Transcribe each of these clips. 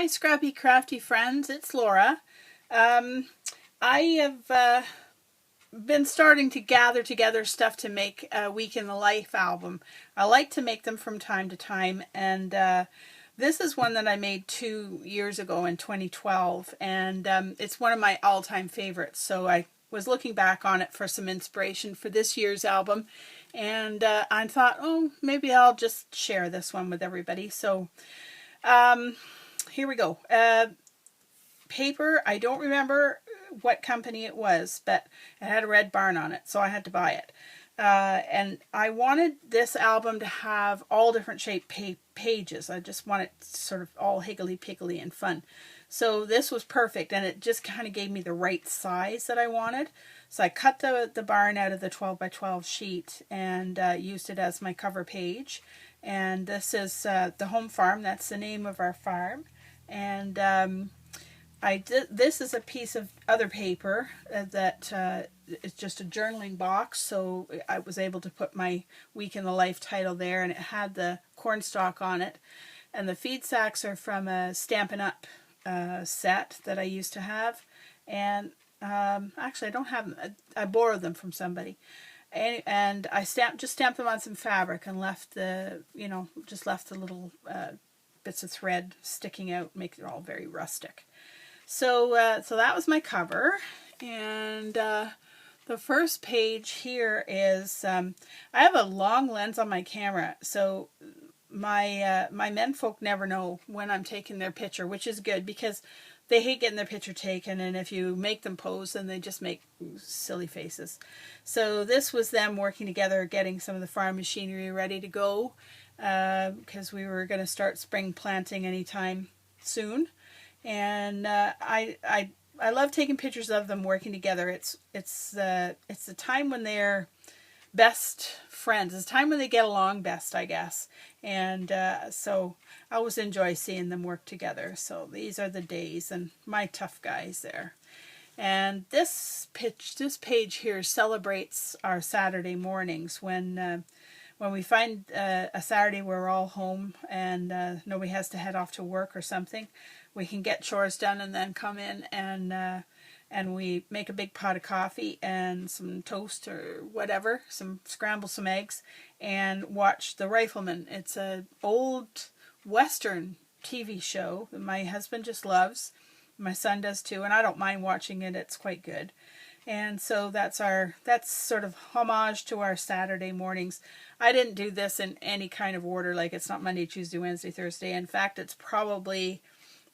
Hi, scrappy, crafty friends. It's Laura. I have been starting to gather together stuff to make a Week in the Life album. I like to make them from time to time, and this is one that I made 2 years ago in 2012, and it's one of my all-time favorites. So I was looking back on it for some inspiration for this year's album, and I thought, oh, maybe I'll just share this one with everybody. So here we go. Paper, I don't remember what company it was, but it had a Red Barn on it, so I had to buy it. And I wanted this album to have all different shaped pages. I just want it sort of all higgledy-piggledy and fun. So this was perfect, and it just kind of gave me the right size that I wanted. So I cut the barn out of the 12 by 12 sheet and used it as my cover page. And this is the home farm. That's the name of our farm. And this is a piece of other paper that is just a journaling box, so I was able to put my Week in the Life title there, and it had the corn stalk on it. And the feed sacks are from a Stampin' Up! Set that I used to have. And actually, I don't have them. I borrowed them from somebody. And I just stamped them on some fabric and left the little bits of thread sticking out, make it all very rustic. So so that was my cover, and the first page here is I have a long lens on my camera, so my menfolk never know when I'm taking their picture, which is good because they hate getting their picture taken, and if you make them pose, then they just make silly faces. So this was them working together, getting some of the farm machinery ready to go, because we were going to start spring planting anytime soon. And I love taking pictures of them working together. It's the time when they're best friends. It's the time when they get along best, I guess. And so I always enjoy seeing them work together. So these are the days and my tough guys there. And this page here celebrates our Saturday mornings when we find a Saturday where we're all home and nobody has to head off to work or something. We can get chores done and then come in and we make a big pot of coffee and some toast or whatever, scramble some eggs, and watch The Rifleman. It's an old Western TV show that my husband just loves. My son does too, and I don't mind watching it. It's quite good. And so that's sort of homage to our Saturday mornings. I didn't do this in any kind of order, like it's not Monday, Tuesday, Wednesday, Thursday. In fact, it's probably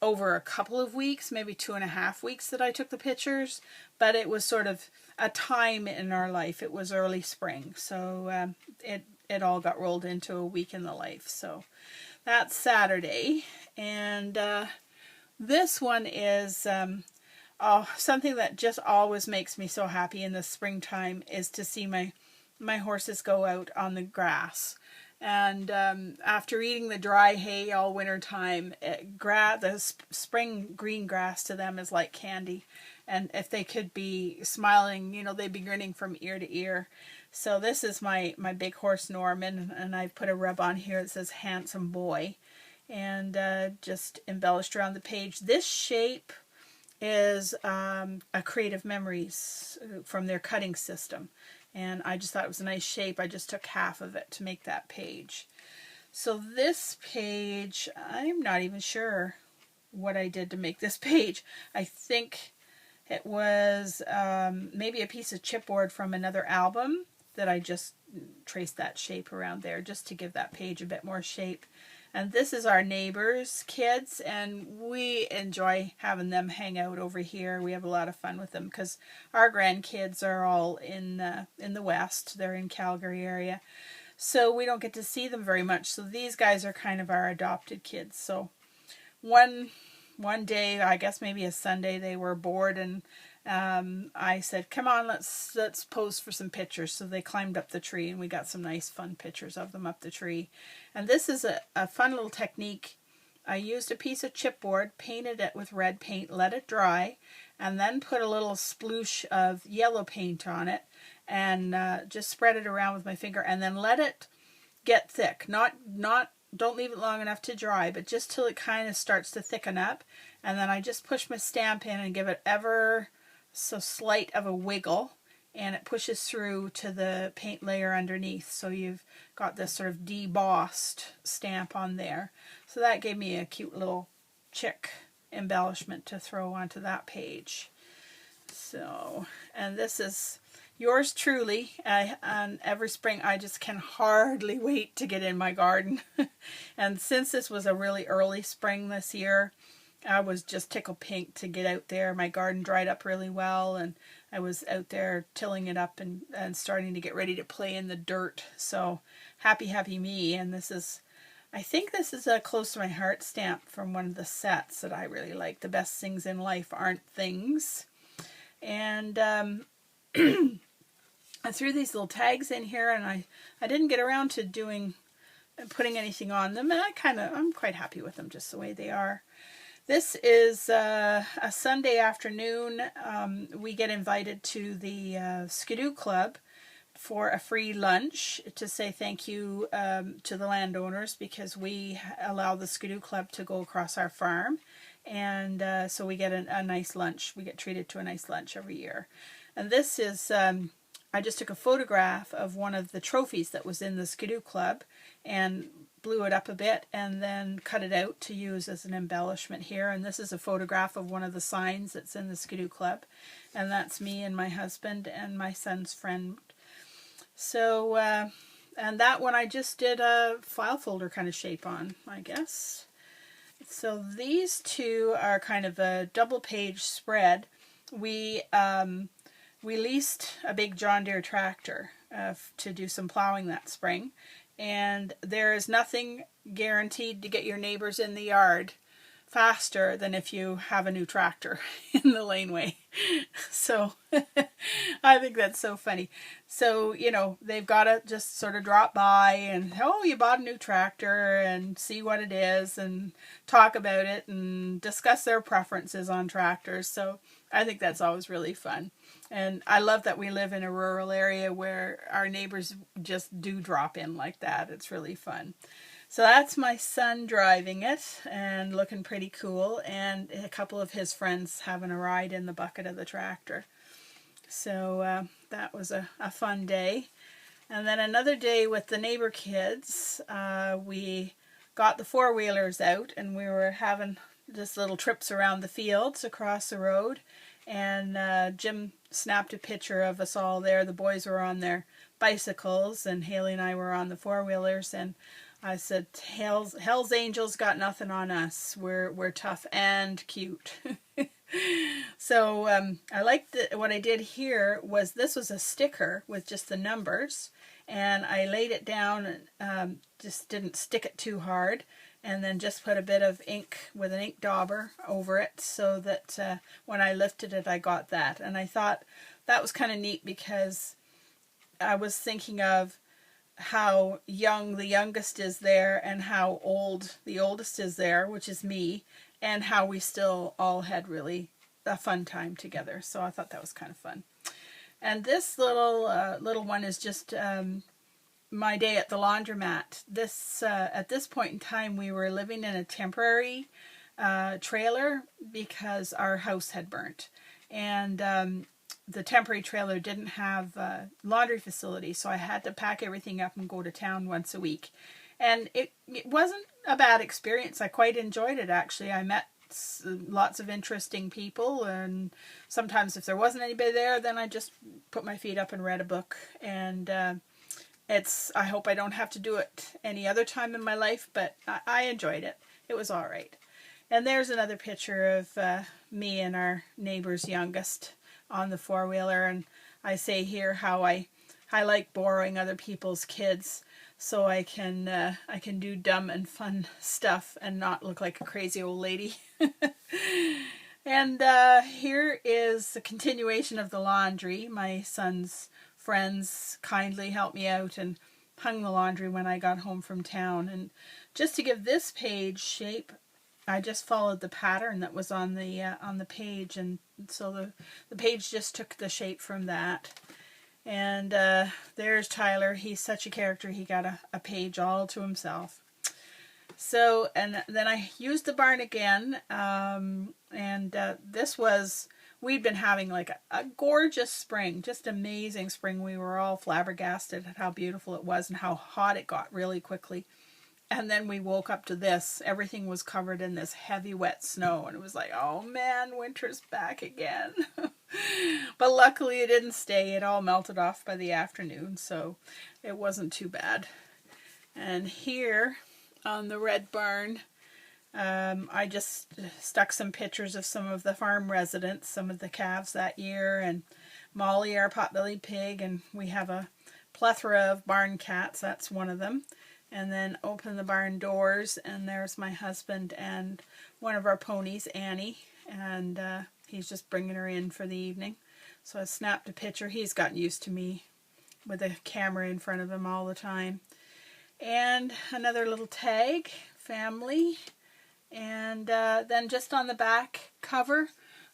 over a couple of weeks, maybe 2.5 weeks that I took the pictures, but it was sort of a time in our life. It was early spring, so it all got rolled into a Week in the Life. So that's Saturday, and this one is something that just always makes me so happy in the springtime is to see my horses go out on the grass. And after eating the dry hay all winter time, the spring green grass to them is like candy. And if they could be smiling, they'd be grinning from ear to ear. So this is my big horse Norman, and I put a rub on here that says handsome boy, and just embellished around the page. This shape is a Creative Memories from their cutting system. And I just thought it was a nice shape. I just took half of it to make that page. So this page, I'm not even sure what I did to make this page. I think it was maybe a piece of chipboard from another album that I just traced that shape around there just to give that page a bit more shape. And this is our neighbors' kids, and we enjoy having them hang out over here. We have a lot of fun with them because our grandkids are all in the West. They're in Calgary area, so we don't get to see them very much. So these guys are kind of our adopted kids. So one day, I guess maybe a Sunday, they were bored, and I said, come on, let's pose for some pictures. So they climbed up the tree, and we got some nice fun pictures of them up the tree. And this is a fun little technique. I used a piece of chipboard, painted it with red paint, let it dry, and then put a little sploosh of yellow paint on it, and just spread it around with my finger, and then let it get thick. Not don't leave it long enough to dry, but just till it kind of starts to thicken up. And then I just push my stamp in and give it ever so slight of a wiggle, and it pushes through to the paint layer underneath. So you've got this sort of debossed stamp on there. So that gave me a cute little chick embellishment to throw onto that page. So, and this is yours truly. And every spring I just can hardly wait to get in my garden. And since this was a really early spring this year, I was just tickled pink to get out there. My garden dried up really well, and I was out there tilling it up and starting to get ready to play in the dirt. So happy, happy me. And this is, I think this is a close to my heart stamp from one of the sets that I really like. The best things in life aren't things. And I threw these little tags in here, and I didn't get around to putting anything on them, and I'm quite happy with them just the way they are. This is a Sunday afternoon. We get invited to the Skidoo Club for a free lunch to say thank you to the landowners, because we allow the Skidoo Club to go across our farm. And so we get a nice lunch. We get treated to a nice lunch every year. And this is, I just took a photograph of one of the trophies that was in the Skidoo Club and blew it up a bit and then cut it out to use as an embellishment here. And this is a photograph of one of the signs that's in the Skidoo Club. And that's me and my husband and my son's friend. So, and that one I just did a file folder kind of shape on, I guess. So these two are kind of a double page spread. We leased a big John Deere tractor to do some plowing that spring. And there is nothing guaranteed to get your neighbors in the yard faster than if you have a new tractor in the laneway. So I think that's so funny. So, you know, they've got to just sort of drop by and, oh, you bought a new tractor, and see what it is and talk about it and discuss their preferences on tractors. So I think that's always really fun. And I love that we live in a rural area where our neighbors just do drop in like that. It's really fun. So that's my son driving it and looking pretty cool, and a couple of his friends having a ride in the bucket of the tractor. So that was a fun day. And then another day with the neighbor kids, we got the four-wheelers out, and we were having just little trips around the fields across the road. And Jim snapped a picture of us all there. The boys were on their bicycles, and Haley and I were on the four-wheelers. And I said, Hell's Angels got nothing on us. We're tough and cute. So I liked what I did here was, this was a sticker with just the numbers, and I laid it down and just didn't stick it too hard, and then just put a bit of ink with an ink dauber over it, so that when I lifted it I got that. And I thought that was kind of neat, because I was thinking of how young the youngest is there and how old the oldest is there, which is me, and how we still all had really a fun time together. So I thought that was kind of fun. And this little one is just my day at the laundromat. This at this point in time we were living in a temporary trailer because our house had burnt, and the temporary trailer didn't have a laundry facility, so I had to pack everything up and go to town once a week. And it wasn't a bad experience. I quite enjoyed it, actually. I met lots of interesting people, and sometimes if there wasn't anybody there, then I just put my feet up and read a book. And I hope I don't have to do it any other time in my life, but I enjoyed it. It was all right. And there's another picture of me and our neighbor's youngest on the four-wheeler, and I say here how I like borrowing other people's kids so I can do dumb and fun stuff and not look like a crazy old lady. And here is the continuation of the laundry. My son's friends kindly helped me out and hung the laundry when I got home from town. And just to give this page shape, I just followed the pattern that was on the page, and so the page just took the shape from that. And there's Tyler. He's such a character. He got a page all to himself. So, and then I used the barn again, this was, we'd been having like a gorgeous spring, just amazing spring. We were all flabbergasted at how beautiful it was and how hot it got really quickly. And then we woke up to this. Everything was covered in this heavy, wet snow. And it was like, oh man, winter's back again. But luckily it didn't stay. It all melted off by the afternoon. So it wasn't too bad. And here on the red barn, I just stuck some pictures of some of the farm residents, some of the calves that year, and Molly, our potbelly pig. And we have a plethora of barn cats. That's one of them. And then open the barn doors, and there's my husband and one of our ponies, Annie, and he's just bringing her in for the evening. So I snapped a picture. He's gotten used to me with a camera in front of him all the time. And another little tag, family. And then just on the back cover,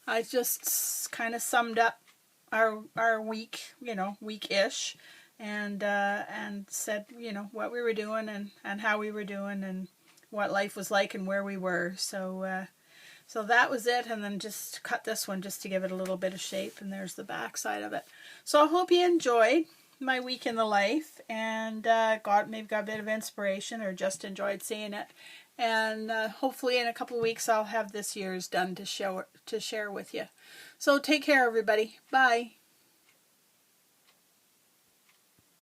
I just kind of summed up our week, week-ish. And said, what we were doing and how we were doing and what life was like and where we were. So so that was it, and then just cut this one just to give it a little bit of shape, and there's the back side of it. So I hope you enjoyed my week in the life and maybe got a bit of inspiration or just enjoyed seeing it. And hopefully in a couple of weeks I'll have this year's done to share with you. So take care, everybody. Bye.